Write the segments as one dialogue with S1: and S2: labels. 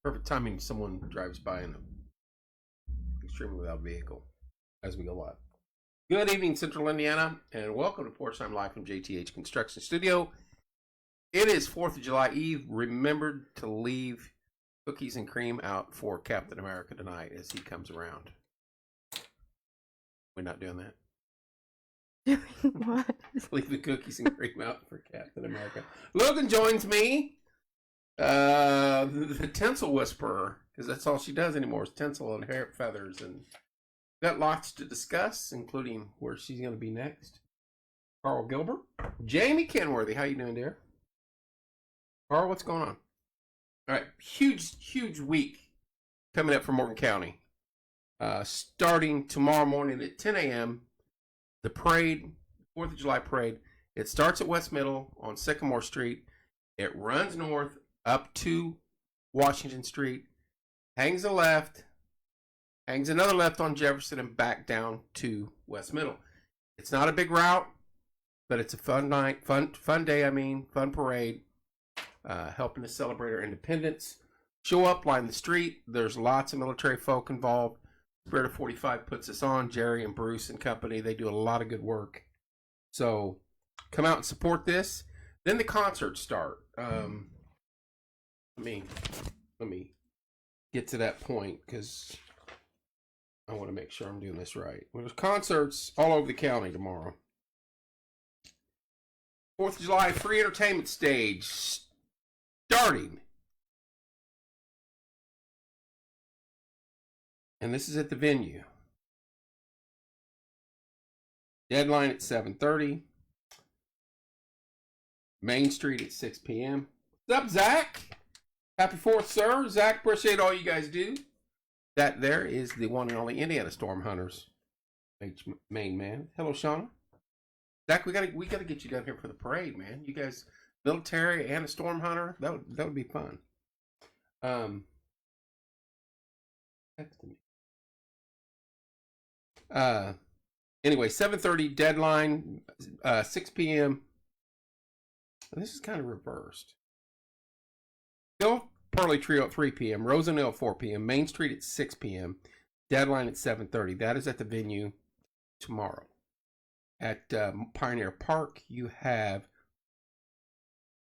S1: Perfect timing. Someone drives by in an extremely loud vehicle as we go live. Good evening, Central Indiana, and welcome to Porch Time Live from JTH Construction Studio. It is 4th of July Eve. Remember to leave cookies and cream out for Captain America tonight as he comes around. We're not doing that.
S2: Doing what?
S1: Leave the cookies and cream out for Captain America. Logan joins me. The tinsel whisperer, because that's all she does anymore is tinsel and hair feathers, and got lots to discuss, including where she's going to be next. Carl Gilbert, Jamie Kenworthy, how you doing, dear? Carl, what's going on? All right, huge week coming up for Morgan County. Starting tomorrow morning at 10 a.m., the parade, 4th of July parade. It starts at West Middle on Sycamore Street. It runs north up to Washington Street, hangs a left, hangs another left on Jefferson, and back down to West Middle. It's not a big route, but it's a fun night, fun day, fun parade, helping to celebrate our independence. Show up, line the street. There's lots of military folk involved. Spirit of 45 puts this on. Jerry and Bruce and company, they do a lot of good work. So come out and support this. Then the concerts start. Let me get to that point because I want to make sure I'm doing this right. Well, there's concerts all over the county tomorrow. 4th of July free entertainment stage starting. And this is at the venue. Deadline at 7:30. Main Street at 6 p.m. What's up, Zach? Happy 4th, sir. Zach, appreciate all you guys do. That there is the one and only Indiana Storm Hunters main man. Hello, Shauna. Zach, we gotta get you down here for the parade, man. You guys, military and a Storm Hunter, that would be fun. Anyway, 7:30 deadline, 6 p.m. This is kind of reversed. Hill Pearly Trio at 3 p.m. Rosenhill at 4 p.m. Main Street at 6 p.m. Deadline at 7:30. That is at the venue tomorrow. At Pioneer Park, you have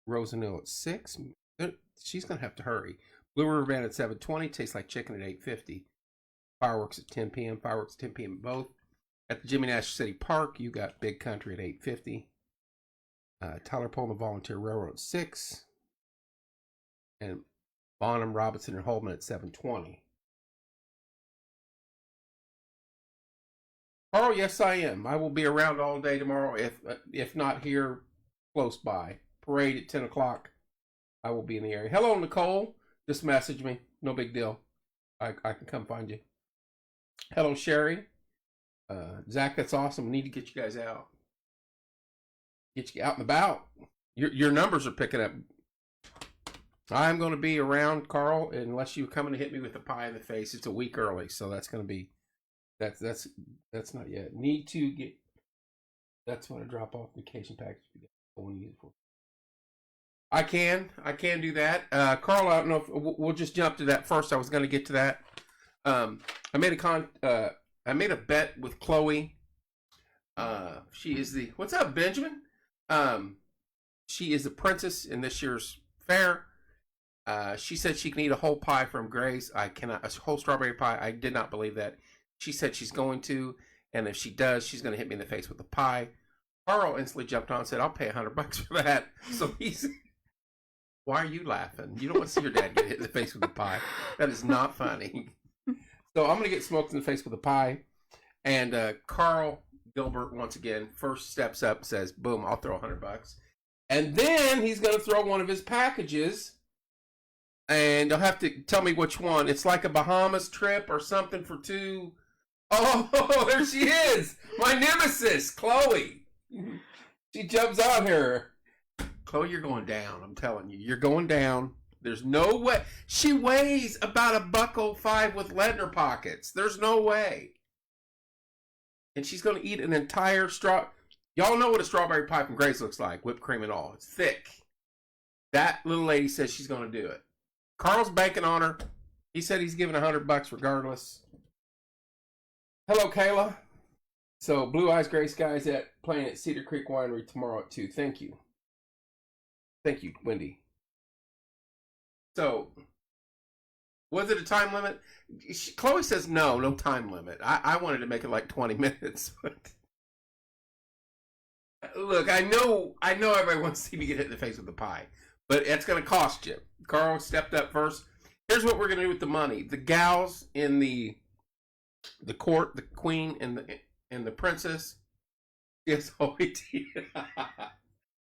S1: Rosenhill at 6. She's going to have to hurry. Blue River Band at 7:20. Tastes Like Chicken at 8:50. Fireworks at 10 p.m. Fireworks at 10 p.m. both. At the Jimmy Nash City Park, you got Big Country at 8:50. Tyler Pole and the Volunteer Railroad at 6. And Bonham, Robinson, and Holman at 7:20. Carl, yes, I am. I will be around all day tomorrow, if not here, close by. Parade at 10 o'clock. I will be in the area. Hello, Nicole. Just message me. No big deal. I can come find you. Hello, Sherry. Zach, that's awesome. We need to get you guys out. Get you out and about. Your numbers are picking up. I'm going to be around, Carl, unless you're coming to hit me with a pie in the face. It's a week early, so that's going to be, that's not yet. Need to get, that's when I drop off vacation package. I can do that. Carl, I don't know if we'll just jump to that first. I was going to get to that. I made a bet with Chloe. She is the, what's up, Benjamin? She is the princess in this year's fair. She said she can eat a whole pie from Gray's. I cannot, a whole strawberry pie. I did not believe that. She said she's going to, and if she does, she's going to hit me in the face with the pie. Carl instantly jumped on and said, I'll pay $100 for that. So he's, why are you laughing? You don't want to see your dad get hit in the face with a pie. That is not funny. So I'm going to get smoked in the face with a pie. And Carl Gilbert, once again, first steps up, says, boom, I'll throw $100. And then he's going to throw one of his packages. And you'll have to tell me which one. It's like a Bahamas trip or something for two. Oh, there she is. My nemesis, Chloe. She jumps on here. Chloe, you're going down. I'm telling you. You're going down. There's no way. She weighs about $1.05 with lead in her pockets. There's no way. And she's going to eat an entire straw. Y'all know what a strawberry pie from Grace looks like. Whipped cream and all. It's thick. That little lady says she's going to do it. Carl's banking on her. He said he's giving $100 regardless. Hello, Kayla. So, Blue Eyes Gray Skies playing at Cedar Creek Winery tomorrow at 2. Thank you. Thank you, Wendy. So, was it a time limit? Chloe says no time limit. I wanted to make it like 20 minutes. But look, I know everybody wants to see me get hit in the face with the pie, but it's going to cost you. Carl stepped up first. Here's what we're going to do with the money. The gals in the court, the queen and the princess. Yes,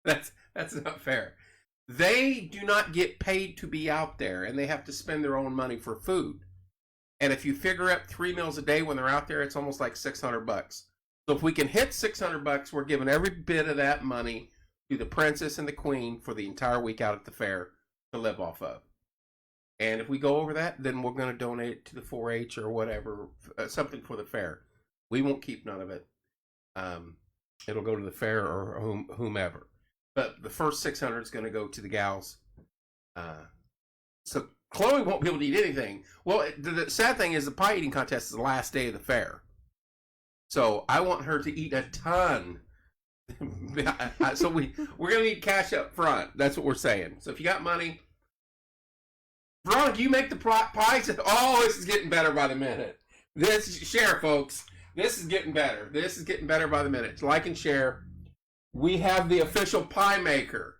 S1: that's not fair. They do not get paid to be out there, and they have to spend their own money for food. And if you figure up 3 meals a day when they're out there, it's almost like $600. So if we can hit $600, we're giving every bit of that money to the princess and the queen for the entire week out at the fair to live off of. And if we go over that, then we're going to donate it to the 4-H or whatever, something for the fair. We won't keep none of it. It'll go to the fair or whomever. But the first 600 is going to go to the gals. So Chloe won't be able to eat anything. Well, the sad thing is the pie eating contest is the last day of the fair. So I want her to eat a ton. So we're going to need cash up front. That's what we're saying. So if you got money, Veronica, you make the pies. Oh, this is getting better by the minute. Share, folks. This is getting better. This is getting better by the minute. Like and share. We have the official pie maker.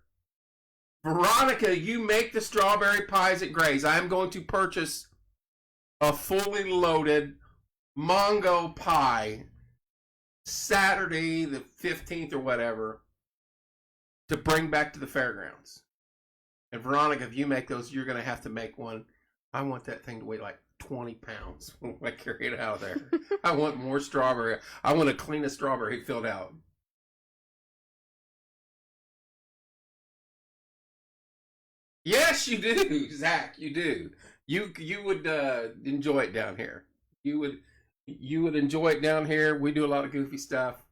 S1: Veronica, you make the strawberry pies at Gray's. I am going to purchase a fully loaded mango pie Saturday the 15th or whatever to bring back to the fairgrounds. And Veronica, if you make those, you're going to have to make one. I want that thing to weigh like 20 pounds when I carry it out of there. I want more strawberry. I want to clean a strawberry filled out. Yes, you do, Zach. You do. You would enjoy it down here. You would enjoy it down here. We do a lot of goofy stuff,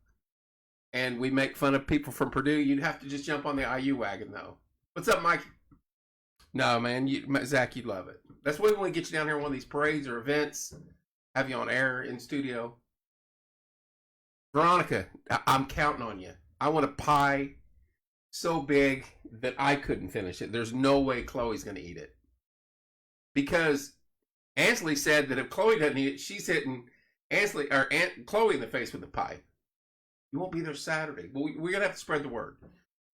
S1: and we make fun of people from Purdue. You'd have to just jump on the IU wagon, though. What's up, Mike? No, man, Zach, you'd love it. That's why we want to get you down here on one of these parades or events. Have you on air in studio. Veronica, I'm counting on you. I want a pie so big that I couldn't finish it. There's no way Chloe's going to eat it. Because Ansley said that if Chloe doesn't eat it, she's hitting Chloe in the face with the pie. You won't be there Saturday. But we're going to have to spread the word.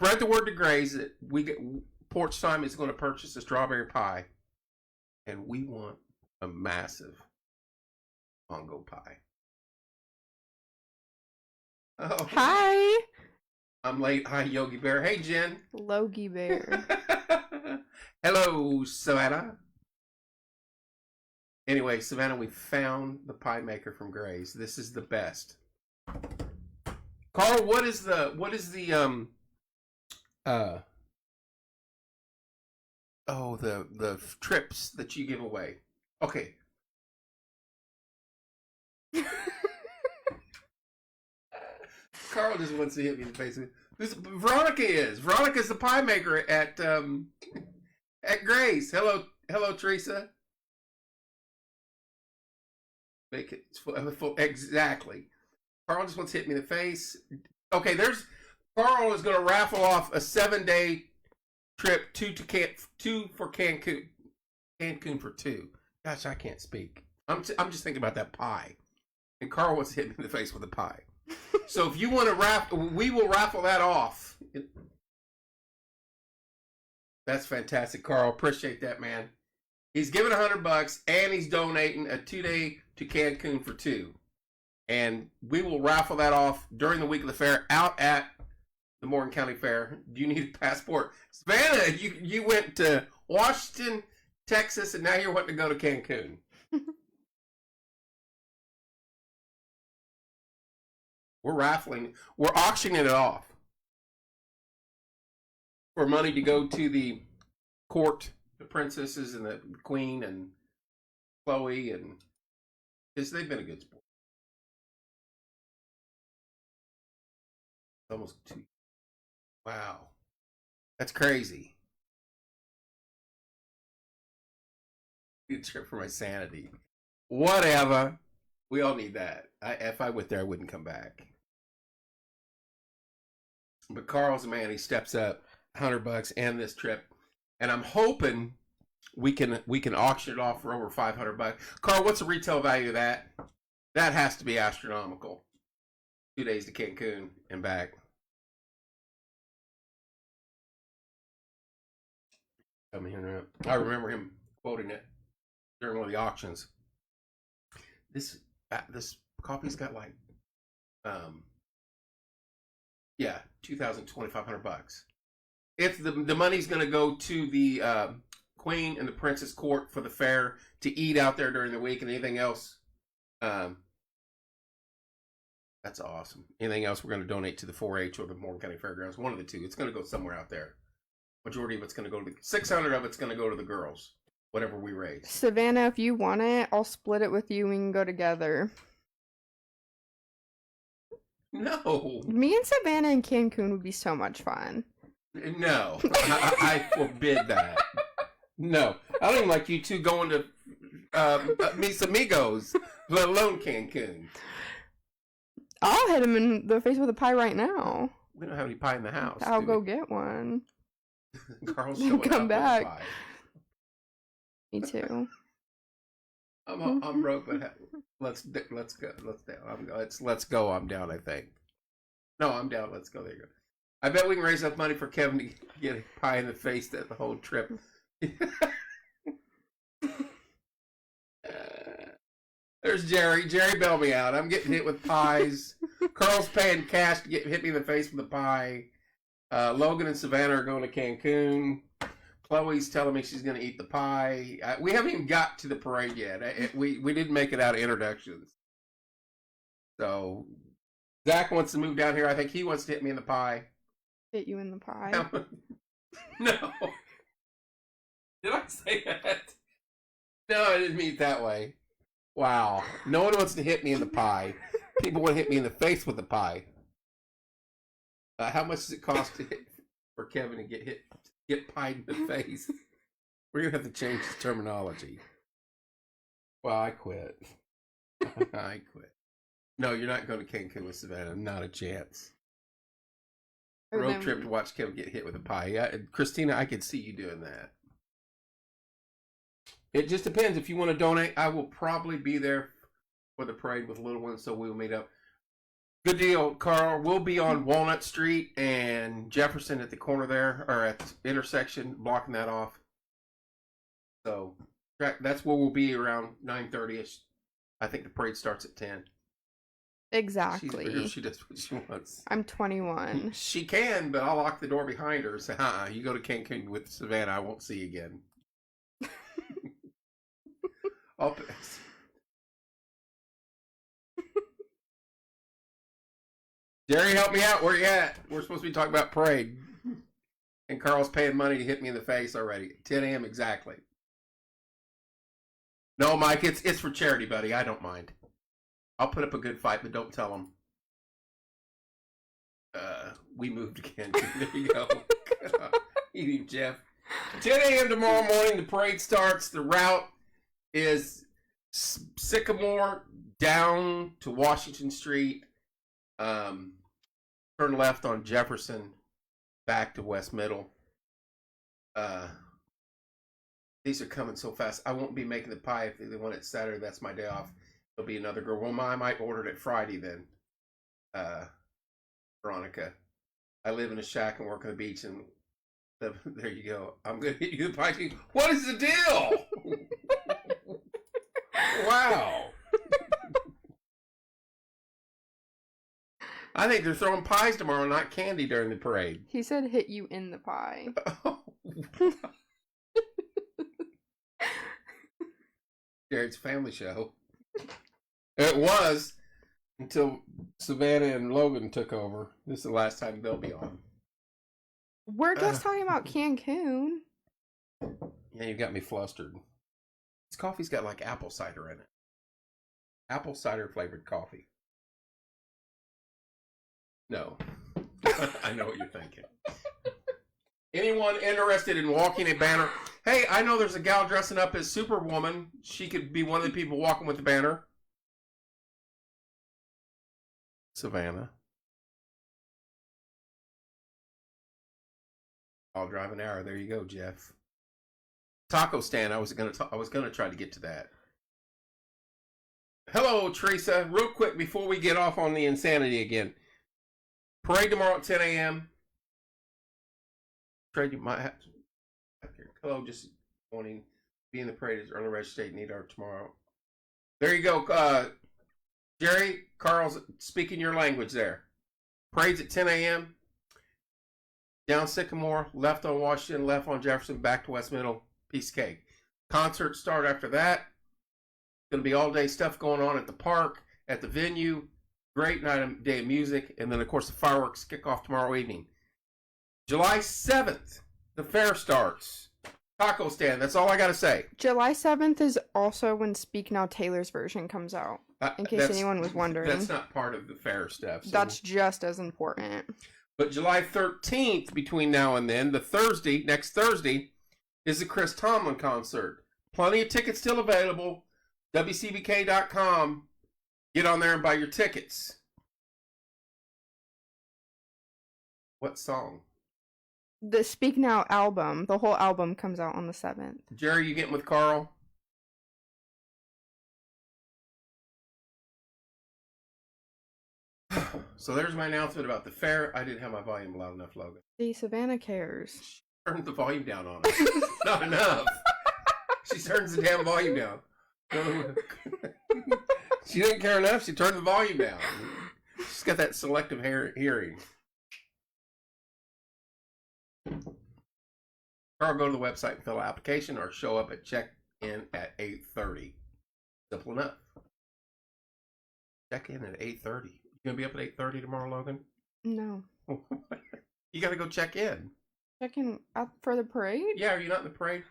S1: Spread the word to Grays that Porch Time is going to purchase a strawberry pie. And we want a massive mango pie. Oh.
S2: Hi.
S1: I'm late. Hi, Yogi Bear. Hey, Jen.
S2: Logie Bear.
S1: Hello, Savannah. Anyway, Savannah, we found the pie maker from Gray's. This is the best. Carl, what is the trips that you give away? Okay. Carl just wants to hit me in the face. Veronica is. Veronica's the pie maker at Gray's. Hello, Teresa. Make it full. Exactly. Carl just wants to hit me in the face. Okay, Carl is going to raffle off a 7-day trip two for Cancun. Cancun for 2. Gosh, I can't speak. I'm just thinking about that pie. And Carl wants to hit me in the face with a pie. So if you want to raffle, we will raffle that off. That's fantastic, Carl. Appreciate that, man. He's giving $100 and he's donating a 2-day to Cancun for 2. And we will raffle that off during the week of the fair out at the Morgan County Fair. Do you need a passport? Savannah, you went to Washington, Texas, and now you're wanting to go to Cancun. We're auctioning it off for money to go to the court, the princesses and the queen and Chloe, and because they've been a good sport. Almost 2. Wow, that's crazy. A trip for my sanity. Whatever. We all need that. If I went there, I wouldn't come back. But Carl's a man. He steps up, $100 and this trip, and I'm hoping we can auction it off for over $500. Carl, what's the retail value of that? That has to be astronomical. 2 days to Cancun and back. I remember him quoting it during one of the auctions. This coffee's got like, yeah, $2,500. If the money's going to go to the Queen and the Princess Court for the fair to eat out there during the week, and anything else, that's awesome. Anything else, we're going to donate to the 4-H or the Morgan County Fairgrounds. One of the two. It's going to go somewhere out there. Majority of it's going to go to 600 of it's going to go to the girls, whatever we raise.
S2: Savannah, if you want it, I'll split it with you. We can go together.
S1: No.
S2: Me and Savannah in Cancun would be so much fun.
S1: No. I forbid that. No. I don't even like you two going to Mis Amigos, let alone Cancun.
S2: I'll hit him in the face with a pie right now.
S1: We don't have any pie in the house.
S2: I'll go get one.
S1: Carl's showing
S2: Come
S1: up
S2: back.
S1: with a pie.
S2: Me too.
S1: I'm broke, but let's go. Let's go. I'm down. I think. No, I'm down. Let's go. There you go. I bet we can raise enough money for Kevin to get a pie in the face that the whole trip. There's Jerry. Jerry bailed me out. I'm getting hit with pies. Carl's paying cash to hit me in the face with a pie. Logan and Savannah are going to Cancun. Chloe's telling me she's going to eat the pie. We haven't even got to the parade yet. We didn't make it out of introductions. So Zach wants to move down here. I think he wants to hit me in the pie.
S2: Hit you in the pie.
S1: No. Did I say that? No, I didn't mean it that way. Wow. No one wants to hit me in the pie. People want to hit me in the face with the pie. How much does it cost for Kevin to get pied in the face? We're going to have to change the terminology. Well, I quit. I quit. No, you're not going to Cancun with Savannah. Not a chance. Road trip to watch Kevin get hit with a pie. Christina, I could see you doing that. It just depends. If you want to donate, I will probably be there for the parade with little ones, so we'll meet up. Good deal, Carl. We'll be on Walnut Street and Jefferson at the corner there, or at the intersection, blocking that off. So that's where we'll be around 9:30ish. I think the parade starts at 10.
S2: Exactly.
S1: She does what she wants.
S2: I'm 21.
S1: She can, but I'll lock the door behind her and say, you go to Cancun with Savannah, I won't see you again. I'll pass. Jerry, help me out. Where you at? We're supposed to be talking about parade. And Carl's paying money to hit me in the face already. 10 a.m. exactly. No, Mike, it's for charity, buddy. I don't mind. I'll put up a good fight, but don't tell them. We moved again. There you go. Eating Jeff. 10 a.m. tomorrow morning, the parade starts. The route is Sycamore down to Washington Street. Turn left on Jefferson, back to West Middle. These are coming so fast. I won't be making the pie if they want it Saturday. That's my day off. There'll be another girl. Well, I might order it Friday then. Veronica. I live in a shack and work on the beach, and there you go. I'm going to hit you the pie. What is the deal? Wow. I think they're throwing pies tomorrow, not candy during the parade.
S2: He said hit you in the pie.
S1: Oh. Jared's family show. It was until Savannah and Logan took over. This is the last time they'll be on.
S2: We're just talking about Cancun.
S1: Yeah, you got me flustered. This coffee's got like apple cider in it. Apple cider flavored coffee. No. I know what you're thinking. Anyone interested in walking a banner? Hey, I know there's a gal dressing up as Superwoman. She could be one of the people walking with the banner. Savannah. I'll drive an hour. There you go, Jeff. Taco stand. I was gonna try to get to that. Hello, Teresa. Real quick before we get off on the insanity again. Parade tomorrow at 10 a.m. Trade you might have. Hello, just wanting be in the parade as early registered need our tomorrow. There you go, Jerry. Carl's speaking your language there. Parade's at 10 a.m. Down Sycamore, left on Washington, left on Jefferson, back to West Middle. Piece of cake. Concerts start after that. Going to be all day stuff going on at the park, at the venue. Great day of music, and then of course the fireworks kick off tomorrow evening. July 7th, the fair starts. Taco stand. That's all I got to say.
S2: July 7th is also when Speak Now Taylor's version comes out. In case anyone was wondering.
S1: That's not part of the fair stuff. So.
S2: That's just as important.
S1: But July 13th, between now and then, next Thursday, is the Chris Tomlin concert. Plenty of tickets still available. WCBK.com. Get on there and buy your tickets. What song?
S2: The Speak Now album. The whole album comes out on the 7th.
S1: Jerry, you getting with Carl? So there's my announcement about the fair. I didn't have my volume loud enough, Logan.
S2: See, Savannah cares.
S1: Turn the volume down on it. Not enough. She turns the damn volume down. She didn't care enough. She turned the volume down. She's got that selective hearing. Or go to the website and fill out an application, or show up at check-in at 8:30. Simple enough. Check in at 8:30. You gonna be up at 8:30 tomorrow, Logan?
S2: No.
S1: You gotta go check in.
S2: Check in for the parade?
S1: Yeah, are you not in the parade?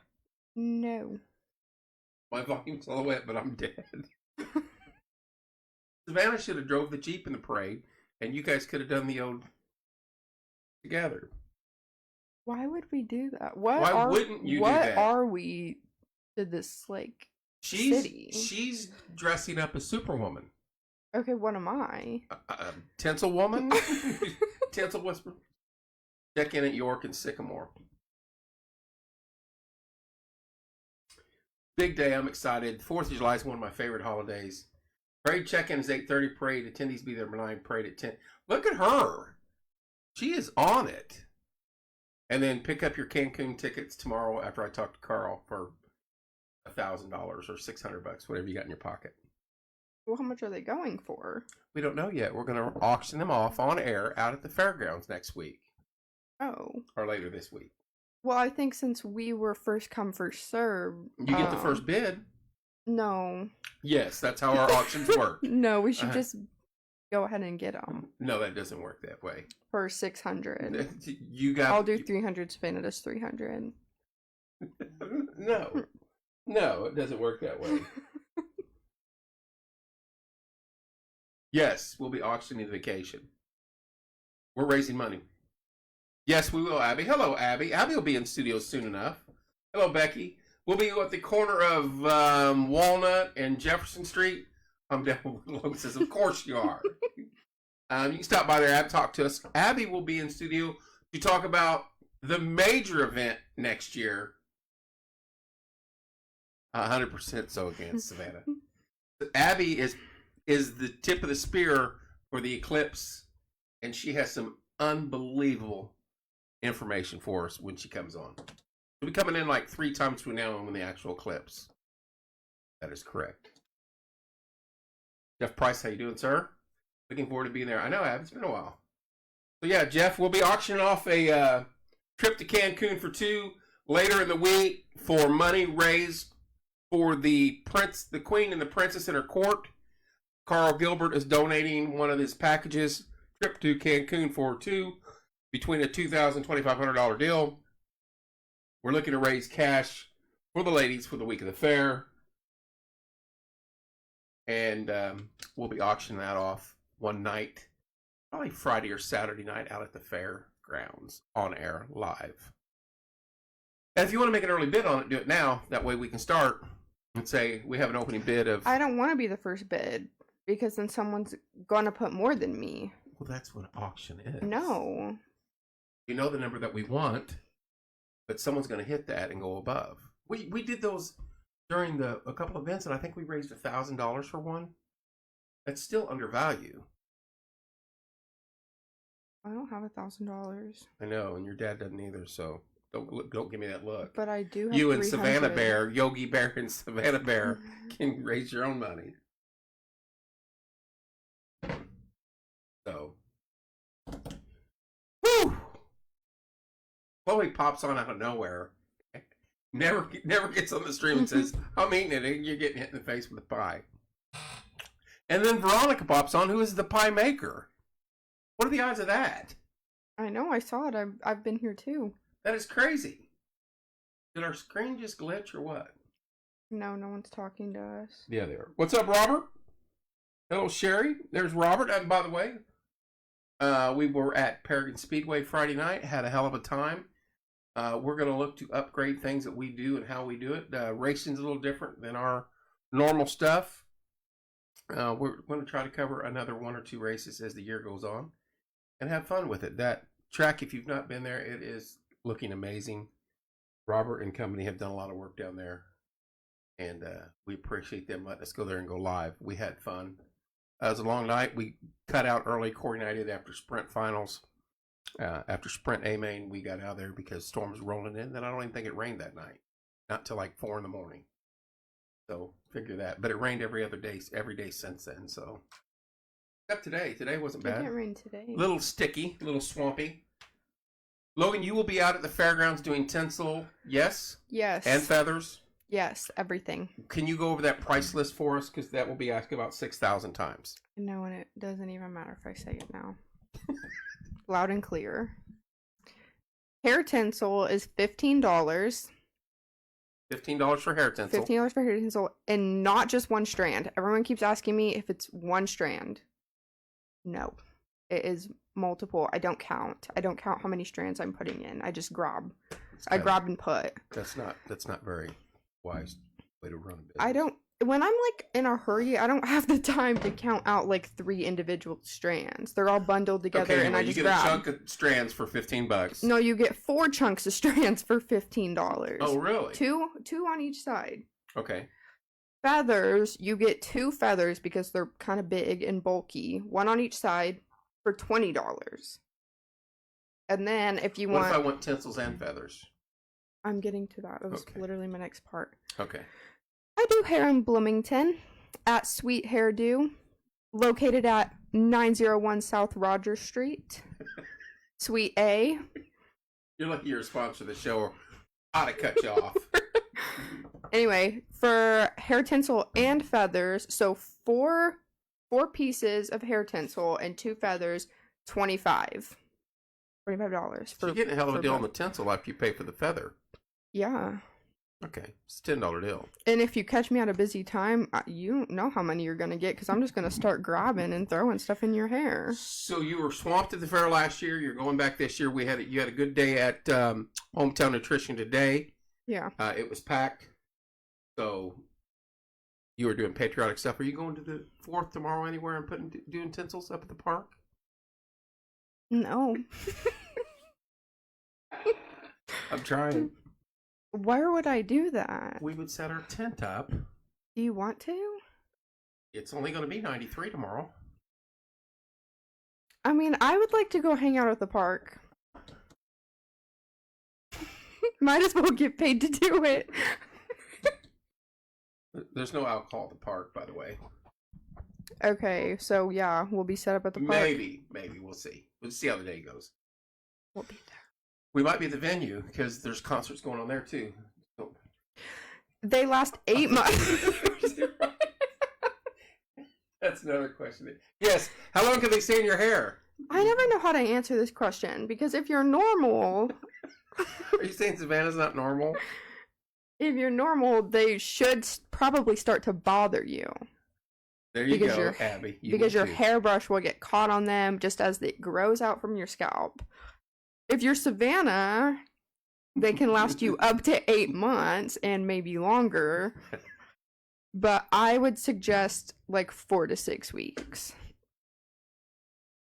S2: No.
S1: My volume's all wet, but I'm dead. Savannah should have drove the Jeep in the parade, and you guys could have done the old together.
S2: Why would we do that?
S1: Why wouldn't you do that?
S2: What are we to this, like, city?
S1: She's dressing up as Superwoman.
S2: Okay, what am I?
S1: Tinsel woman? Tinsel whisper? Check in at York and Sycamore. Big day, I'm excited. 4th of July is one of my favorite holidays. Parade check-in is 8:30. Parade attendees be there by 9. Parade at 10. Look at her. She is on it. And then pick up your Cancun tickets tomorrow after I talk to Carl for $1,000 or $600, whatever you got in your pocket.
S2: Well, how much are they going for?
S1: We don't know yet. We're going to auction them off on air out at the fairgrounds next week.
S2: Oh.
S1: Or later this week.
S2: Well, I think since we were first come, first served.
S1: You get the first bid.
S2: No.
S1: Yes, that's how our auctions work.
S2: No, we should just go ahead and get them.
S1: No, that doesn't work that way.
S2: For 600.
S1: I'll
S2: do 300 Spain at us 300.
S1: No. No, it doesn't work that way. Yes, we'll be auctioning the vacation. We're raising money. Yes, we will, Abby. Hello, Abby. Abby will be in studio soon enough. Hello, Becky. We'll be at the corner of Walnut and Jefferson Street. I'm down with Logan says, of course you are. You can stop by there and talk to us. Abby will be in studio to talk about the major event next year. 100% so against Savannah. Abby is the tip of the spear for the eclipse, and she has some unbelievable information for us when she comes on. She'll be coming in like 3 times between now and when the actual eclipse. That is correct. Jeff Price, how you doing, sir? Looking forward to being there. I know, Ab, it's been a while. So yeah, Jeff, we'll be auctioning off a trip to Cancun for 2 later in the week for money raised for the Queen and the Princess in her court. Carl Gilbert is donating one of his packages, trip to Cancun for 2, between a $2,000 and $2,500 deal. We're looking to raise cash for the ladies for the week of the fair. And we'll be auctioning that off one night, probably Friday or Saturday night out at the fairgrounds on air live. And if you want to make an early bid on it, do it now. That way we can start and say we have an opening bid of...
S2: I don't want to be the first bid because then someone's going to put more than me.
S1: Well, that's what an auction is.
S2: No.
S1: You know the number that we want, but someone's going to hit that and go above. We did those during a couple events, and I think we raised $1,000 for one. That's still undervalued.
S2: I don't have $1,000.
S1: I know, and your dad doesn't either, so... Don't give me that look.
S2: But I do have
S1: You and
S2: 300.
S1: Savannah Bear, Yogi Bear and Savannah Bear can raise your own money. So. Whew! Chloe pops on out of nowhere. Never gets on the stream and says, I'm eating it, and you're getting hit in the face with a pie. And then Veronica pops on, who is the pie maker. What are the odds of that?
S2: I know, I saw it. I've been here too.
S1: That is crazy. Did our screen just glitch or what?
S2: No, no one's talking to us.
S1: Yeah, they are. What's up, Robert? Hello, Sherry. There's Robert. And by the way, we were at Paragon Speedway Friday night. Had a hell of a time. We're going to look to upgrade things that we do and how we do it. Racing's a little different than our normal stuff. We're going to try to cover another 1 or 2 races as the year goes on and have fun with it. That track, if you've not been there, it is looking amazing. Robert and company have done a lot of work down there, and we appreciate them letting us go there and go live. We had fun. It was a long night. We cut out early. Corey and I did after sprint finals. After sprint A main, we got out of there because storm was rolling in. Then I don't even think it rained that night, not till like 4 in the morning. So figure that. But it rained every day since then. So except today. Today wasn't bad.
S2: It didn't rain today.
S1: A little sticky, a little swampy. Logan, you will be out at the fairgrounds doing tinsel, yes?
S2: Yes.
S1: And feathers?
S2: Yes, everything.
S1: Can you go over that price list for us? Because that will be asked about 6,000 times.
S2: No, and it doesn't even matter if I say it now. Loud and clear. Hair tinsel is $15.
S1: $15 for hair tinsel.
S2: $15 for hair tinsel, and not just one strand. Everyone keeps asking me if it's one strand. No. It is multiple. I don't count. I don't count how many strands I'm putting in. I just grab. I grab and put.
S1: That's not very wise way to run a business.
S2: I don't. When I'm like in a hurry, I don't have the time to count out like 3 individual strands. They're all bundled together,
S1: okay,
S2: and I just grab.
S1: You get a chunk of strands for $15.
S2: No, you get 4 chunks of strands for $15.
S1: Oh, really?
S2: Two on each side.
S1: Okay.
S2: Feathers, you get 2 feathers because they're kind of big and bulky. 1 on each side for $20. And then if you want...
S1: What if I want tinsels and feathers?
S2: I'm getting to that. That was literally my next part.
S1: Okay.
S2: I do hair in Bloomington at Sweet Hairdo, located at 901 South Rogers Street. Sweet A.
S1: You're lucky you're a sponsor of the show, or I'd have cut you off.
S2: Anyway, for hair tinsel and feathers, so 4 pieces of hair tinsel and 2 feathers, $25. $25.
S1: You're getting a hell of a deal on the tinsel after you pay for the feather.
S2: Yeah.
S1: Okay, it's a $10 deal.
S2: And if you catch me at a busy time, you know how many you're going to get, because I'm just going to start grabbing and throwing stuff in your hair.
S1: So you were swamped at the fair last year. You're going back this year. You had a good day at Hometown Nutrition today.
S2: Yeah.
S1: It was packed. So you were doing patriotic stuff. Are you going to the 4th tomorrow anywhere and doing tinsels up at the park?
S2: No.
S1: I'm trying.
S2: Where would I do that?
S1: We would set our tent up.
S2: Do you want to?
S1: It's only going to be 93 tomorrow.
S2: I mean, I would like to go hang out at the park. Might as well get paid to do it.
S1: There's no alcohol at the park, by the way.
S2: Okay, so yeah, we'll be set up at the park.
S1: Maybe. We'll see. We'll see how the day goes.
S2: We'll be there.
S1: We might be at the venue because there's concerts going on there too. So.
S2: They last 8 months.
S1: That's another question. Yes. How long can they stay in your hair?
S2: I never know how to answer this question because if you're normal...
S1: Are you saying Savannah's not normal?
S2: If you're normal, they should probably start to bother you.
S1: There you go, Abby.
S2: Because your hairbrush will get caught on them just as it grows out from your scalp. If you're Savannah, They can last you up to 8 months and maybe longer. But I would suggest like 4 to 6 weeks.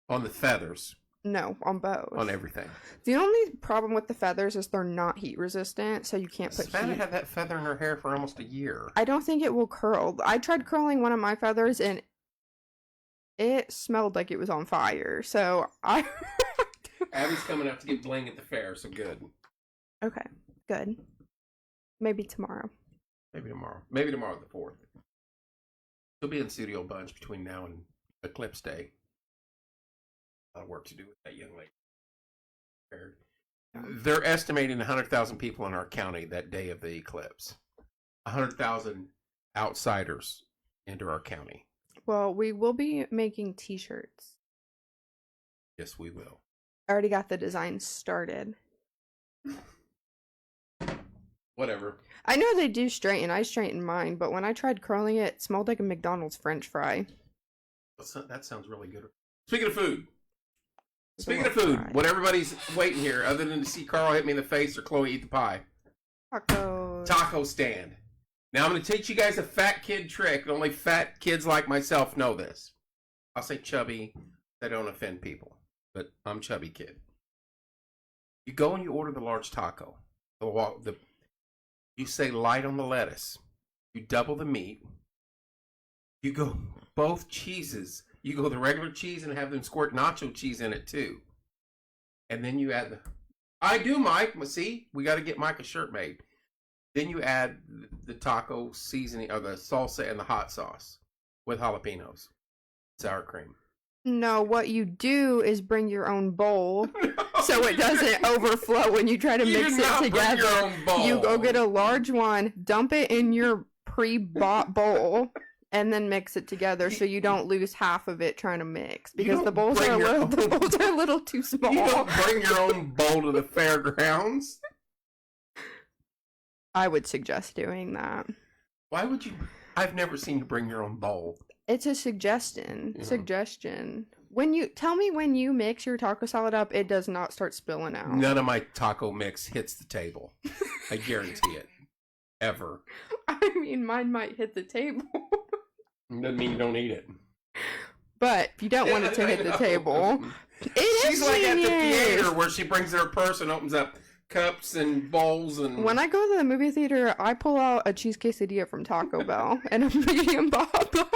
S1: On the feathers.
S2: No, on both.
S1: On everything.
S2: The only problem with the feathers is they're not heat resistant, so you can't put
S1: Savannah
S2: heat.
S1: had that feather in her hair for almost a year.
S2: I don't think it will curl. I tried curling one of my feathers and it smelled like it was on fire. So I
S1: Abby's coming up to get bling at the fair, so good.
S2: Okay, good. Maybe tomorrow.
S1: Maybe tomorrow. Maybe tomorrow the 4th. She'll be in studio a bunch between now and Eclipse Day. A lot of work to do with that young lady. They're estimating 100,000 people in our county that day of the eclipse. 100,000 outsiders enter our county.
S2: Well, we will be making t-shirts.
S1: Yes, we will.
S2: I already got the design started.
S1: Whatever.
S2: I know they do straighten. I straightened mine, but when I tried curling it, it smelled like a McDonald's French fry.
S1: That sounds really good. Speaking of food. What everybody's waiting here, other than to see Carl hit me in the face or Chloe eat the pie.
S2: Tacos.
S1: Taco stand. Now I'm going to teach you guys a fat kid trick. Only fat kids like myself know this. I'll say chubby. They don't offend people. But I'm chubby kid. You go and you order the large taco. You say light on the lettuce. You double the meat. You go both cheeses. You go the regular cheese and have them squirt nacho cheese in it too. And then you add I do, Mike. See, we got to get Mike a shirt made. Then you add the taco seasoning or the salsa and the hot sauce with jalapenos, sour cream.
S2: No, what you do is bring your own bowl so it doesn't overflow when you try to mix it together.
S1: Your own bowl.
S2: You go get a large one, dump it in your pre-bought bowl, and then mix it together so you don't lose half of it trying to mix because the bowls are a little too small.
S1: You don't bring your own bowl to the fairgrounds.
S2: I would suggest doing that.
S1: Why would you? I've never seen you bring your own bowl.
S2: It's a suggestion.
S1: Yeah.
S2: Suggestion. When you mix your taco salad up, it does not start spilling out.
S1: None of my taco mix hits the table. I guarantee it. Ever.
S2: I mean, mine might hit the table.
S1: Doesn't mean you don't eat it.
S2: But if you don't want it to hit the table,
S1: She's like at the theater where she brings her purse and opens up cups and bowls and.
S2: When I go to the movie theater, I pull out a cheese quesadilla from Taco Bell and a medium Baja Blast.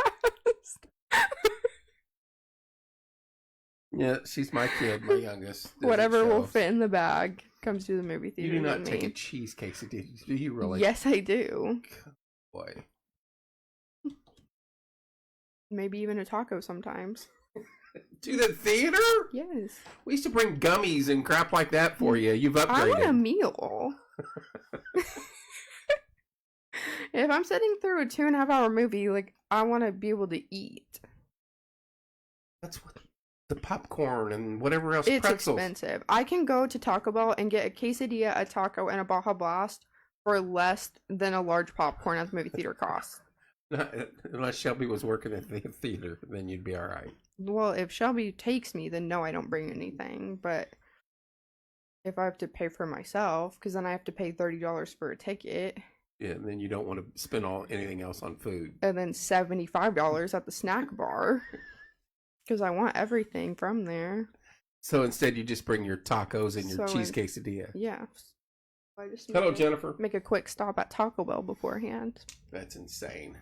S1: Yeah, she's my kid, my youngest.
S2: Whatever will fit in the bag comes to the movie theater.
S1: You do not take a cheese quesadilla, do you really?
S2: Yes, I do.
S1: Boy.
S2: Maybe even a taco sometimes.
S1: To the theater?
S2: Yes.
S1: We used to bring gummies and crap like that for you. You've upgraded.
S2: I want a meal. If I'm sitting through a 2.5 hour movie, like, I want to be able to eat.
S1: That's what the popcorn and whatever else.
S2: It's
S1: pretzels.
S2: expensive. I can go to Taco Bell and get a quesadilla, a taco, and a Baja Blast for less than a large popcorn at the movie theater costs.
S1: Unless Shelby was working at the theater, then you'd be all right.
S2: Well, if Shelby takes me, then no, I don't bring anything. But if I have to pay for myself, because then I have to pay $30 for a ticket.
S1: Yeah, and then you don't want to spend anything else on food.
S2: And then $75 at the snack bar. Because I want everything from there.
S1: So instead, you just bring your tacos and your cheese quesadilla.
S2: Yeah. I just
S1: Hello, Jennifer.
S2: Make a quick stop at Taco Bell beforehand.
S1: That's insane.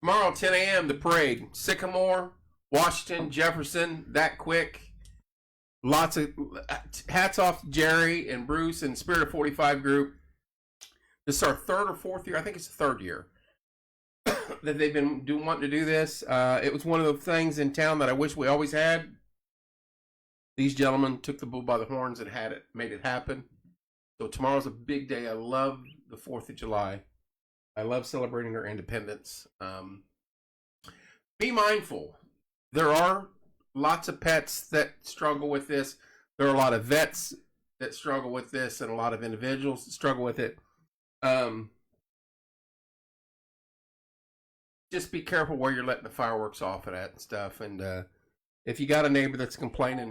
S1: Tomorrow, 10 a.m., the parade. Sycamore, Washington, Jefferson, that quick. Lots of hats off to Jerry and Bruce and Spirit of 45 group. This is our 3rd or 4th year. I think it's the 3rd year that they've been wanting to do this. It was one of the things in town that I wish we always had. These gentlemen took the bull by the horns and made it happen. So tomorrow's a big day. I love the 4th of July. I love celebrating our independence. Be mindful. There are lots of pets that struggle with this. There are a lot of vets that struggle with this and a lot of individuals that struggle with it. Just be careful where you're letting the fireworks off at and stuff. And if you got a neighbor that's complaining,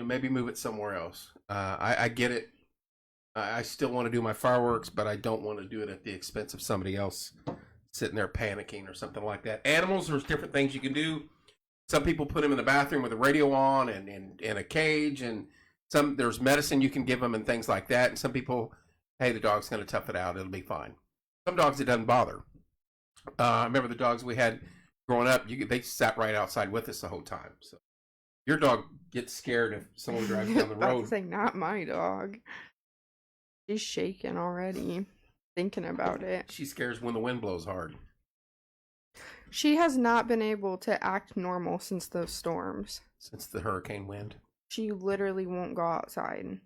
S1: maybe move it somewhere else. I get it. I still want to do my fireworks, but I don't want to do it at the expense of somebody else sitting there panicking or something like that. Animals, there's different things you can do. Some people put them in the bathroom with the radio on and in a cage, and there's medicine you can give them and things like that. And some people, hey, the dog's going to tough it out. It'll be fine. Some dogs, it doesn't bother. I remember the dogs we had growing up, they sat right outside with us the whole time. So your dog gets scared if someone drives down the road.
S2: Say, not my dog. She's shaking already, thinking about it.
S1: She scares when the wind blows hard.
S2: She has not been able to act normal since those storms.
S1: Since the hurricane wind?
S2: She literally won't go outside.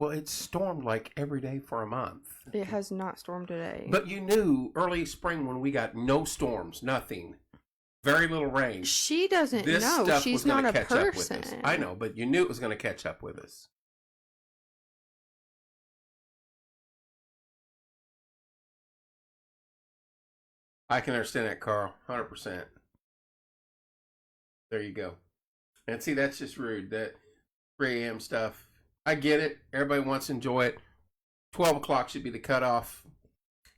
S1: Well, it stormed like every day for a month.
S2: It has not stormed today.
S1: But you knew early spring when we got no storms, nothing, very little rain.
S2: She doesn't
S1: this
S2: know.
S1: Stuff
S2: She's
S1: was
S2: not a
S1: catch
S2: person.
S1: Up with us. I know, but you knew it was going to catch up with us. I can understand that, Carl. 100%. There you go. And see, that's just rude. That 3 a.m. stuff. I get it. Everybody wants to enjoy it. 12 o'clock should be the cutoff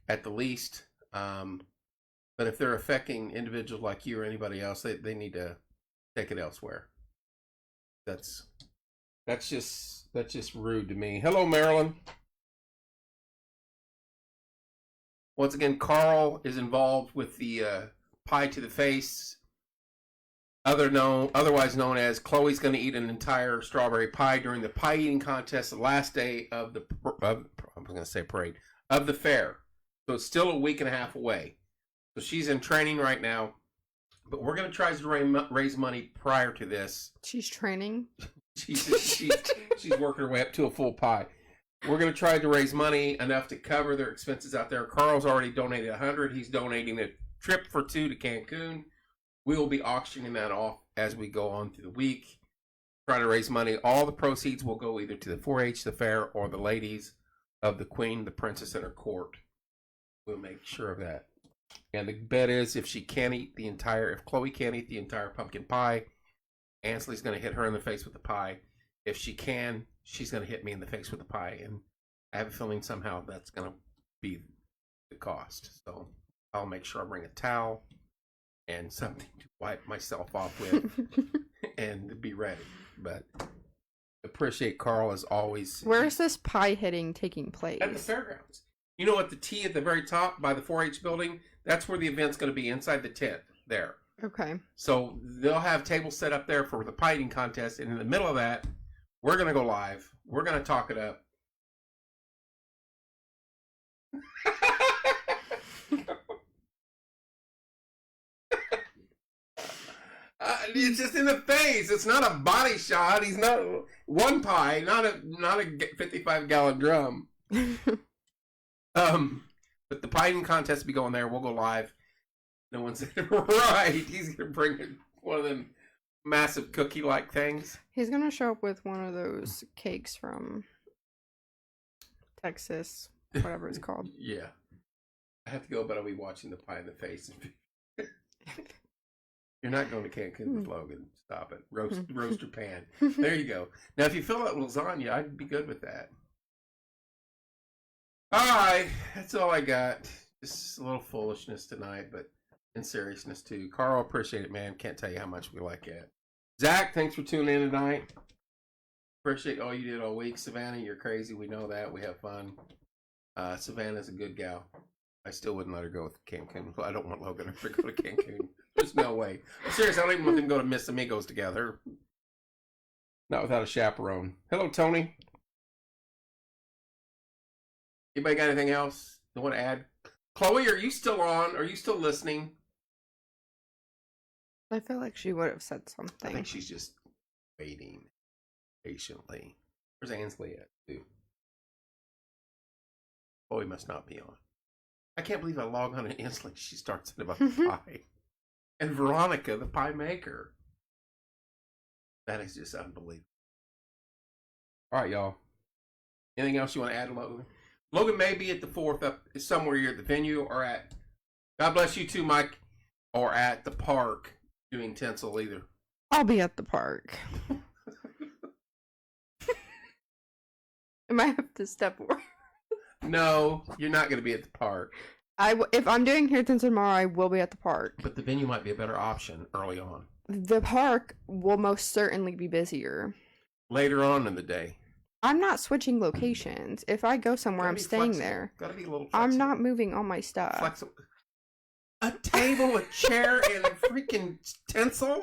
S1: at the least. But if they're affecting individuals like you or anybody else, they need to take it elsewhere. That's just rude to me. Hello, Marilyn. Once again, Carl is involved with the pie to the face, otherwise known as Chloe's going to eat an entire strawberry pie during the pie eating contest, the last day of the parade of the fair. So it's still a week and a half away. So she's in training right now, but we're going to try to raise money prior to this.
S2: She's training.
S1: She's working her way up to a full pie. We're going to try to raise money enough to cover their expenses out there. Carl's already donated $100. He's donating a trip for 2 to Cancun. We will be auctioning that off as we go on through the week. Try to raise money. All the proceeds will go either to the 4-H, the fair, or the ladies of the Queen, the Princess, and her court. We'll make sure of that. And the bet is if Chloe can't eat the entire pumpkin pie, Ansley's going to hit her in the face with the pie. If she can, she's going to hit me in the face with the pie. And I have a feeling somehow that's going to be the cost. So I'll make sure I bring a towel and something to wipe myself off with and be ready. But appreciate Carl as always.
S2: Where's this pie hitting taking place?
S1: At the fairgrounds. You know, at the T at the very top by the 4-H building, that's where the event's going to be, inside the tent there.
S2: Okay. So
S1: they'll have tables set up there for the pie eating contest, and in the middle of that, we're going to go live. We're going to talk it up. It's just in the face. It's not a body shot. He's not one pie, not a 55-gallon drum. But the pie eating contest will be going there. We'll go live. No one said right. He's gonna bring one of them massive cookie-like things.
S2: He's gonna show up with one of those cakes from Texas, whatever it's called.
S1: Yeah, I have to go, but I'll be watching the pie in the face. You're not going to Cancun with Logan. Stop it. Roast your pan. There you go. Now, if you fill out lasagna, I'd be good with that. All right, that's all I got. Just a little foolishness tonight, but in seriousness too. Carl, appreciate it, man. Can't tell you how much we like it. Zach, thanks for tuning in tonight. Appreciate all you did all week. Savannah, you're crazy. We know that. We have fun. Savannah's a good gal. I still wouldn't let her go with Cancun. I don't want Logan to go to Cancun. There's no way. I'm serious. I don't even want them to go to Miss Amigos together. Not without a chaperone. Hello, Tony. Anybody got anything else you want to add? Chloe, are you still on? Are you still listening?
S2: I feel like she would have said something.
S1: I think she's just waiting patiently. Where's Ansley at, too? Chloe must not be on. I can't believe I log on to Ansley. She starts about the pie. And Veronica, the pie maker. That is just unbelievable. All right, y'all. Anything else you want to add, Logan? Logan may be at the 4th up somewhere here at the venue or at, God bless you too, Mike, or at the park doing tinsel either.
S2: I'll be at the park. I might have to step away.
S1: No, you're not going to be at the park.
S2: If I'm doing Hairton tomorrow, I will be at the park.
S1: But the venue might be a better option early on.
S2: The park will most certainly be busier.
S1: Later on in the day.
S2: I'm not switching locations. If I go somewhere, I'm staying there.
S1: Gotta be a little flexible.
S2: I'm not moving all my stuff.
S1: Flexible. A table, a chair, and a freaking tinsel?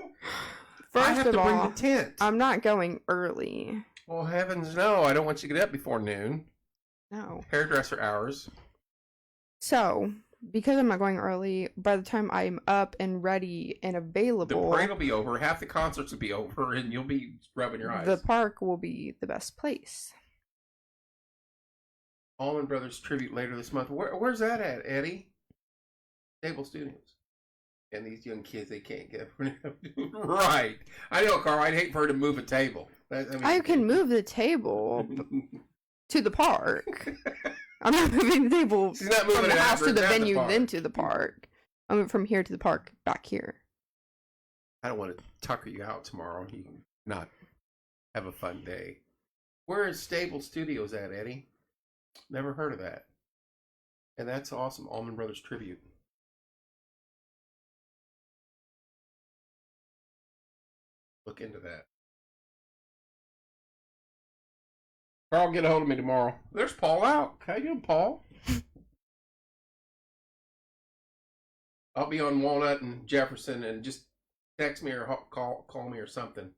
S1: I have to bring the tent.
S2: I'm not going early.
S1: Well, heavens no. I don't want you to get up before noon.
S2: No.
S1: Hairdresser hours.
S2: So, because I'm not going early, by the time I'm up and ready and available...
S1: The parade will be over, half the concerts will be over, and you'll be rubbing your eyes.
S2: The park will be the best place.
S1: Allman Brothers tribute later this month. Where's that at, Eddie? Stable Studios. And these young kids, they can't get right. I know, Carl. I'd hate for her to move a table.
S2: I can move the table to the park. I'm not moving the table
S1: She's not moving
S2: from the house to the venue,
S1: the
S2: then to the park. I'm moving from here to the park, back here.
S1: I don't want to tucker you out tomorrow. You can not have a fun day. Where is Stable Studios at, Eddie? Never heard of that. And that's awesome. Allman Brothers tribute. Look into that. Carl, get a hold of me tomorrow. There's Paul out. How you doing, Paul? I'll be on Walnut and Jefferson, and just text me or call me or something.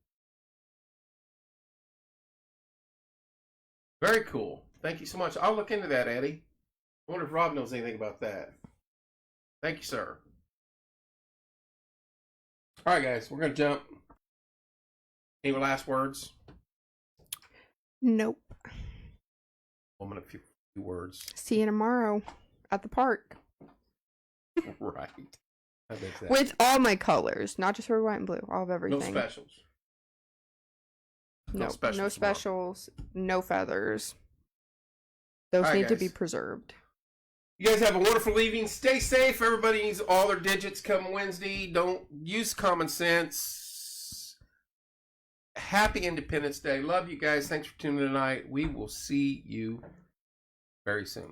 S1: Very cool. Thank you so much. I'll look into that, Eddie. I wonder if Rob knows anything about that. Thank you, sir. All right, guys, we're going to jump. Any last words?
S2: Nope.
S1: Woman, a few words.
S2: See you tomorrow at the park.
S1: Right. I bet that.
S2: With all my colors, not just red, white, and blue. All of everything.
S1: No specials.
S2: No
S1: tomorrow.
S2: specials. No feathers. Those
S1: All right,
S2: need to
S1: guys.
S2: be preserved.
S1: You guys have a wonderful evening. Stay safe. Everybody needs all their digits come Wednesday. Don't use common sense. Happy Independence Day. Love you guys. Thanks for tuning in tonight. We will see you very soon.